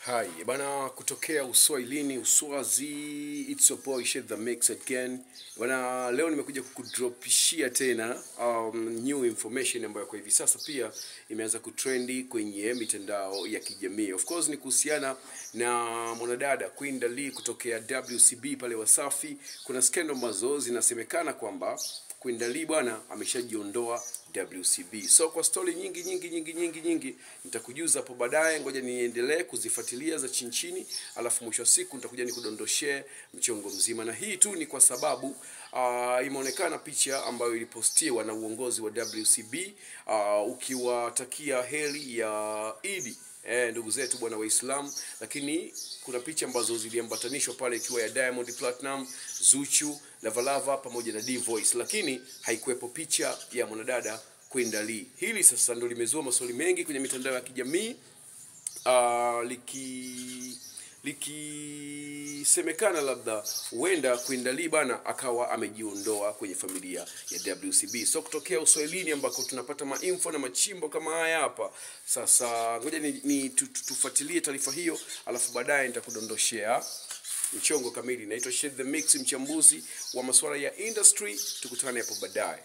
Hi, bana kutokea Uswahilini, Uswazi, it's your boy Shed the Mix again. Bana leo nimekuja kukudropishia tena new information ambayo kwa hivi sasa pia imeanza kutrendi kwenye mitandao ya kijamii. Of course ni kuhusiana na mwanadada Queen Darlee kutokea WCB pale Wasafi. Kuna scandal ambazo zinasemekana kwamba Queen Darlee bwana ameshajiondoa WCB. So kwa story nyingi nitakujuza hapo baadaye. Ngoja niendelee kuzifuatilia za chinchini, alafu mwisho wa siku nitakuja nikudondoshee mchongo mzima. Na hii tu ni kwa sababu imeonekana picha ambayo ilipostiwa na uongozi wa WCB ukiwatakia heri ya Idi ndugu zetu bwana Waislamu, lakini kuna picha ambazo ziliambatanishwa pale ikiwa ya Diamond Platinum, Zuchu, Lava pamoja na D-Voice, lakini haikuwepo picha ya mwanadada Queen Darlee. Hili sasa ndio limezua maswali mengi kwenye mitandao ya kijamii, likisemekana labda huenda Queen Darlee bana akawa amejiondoa kwenye familia ya WCB. So kutokea Uswahilini ambako tunapata mainfo na machimbo kama haya hapa. Sasa ngoja tufuatilie taarifa hiyo, alafu baadaye nitakudondoshea mchongo kamili. Naitwa Shed the Mix, mchambuzi wa masuala ya industry. Tukutane hapo baadaye.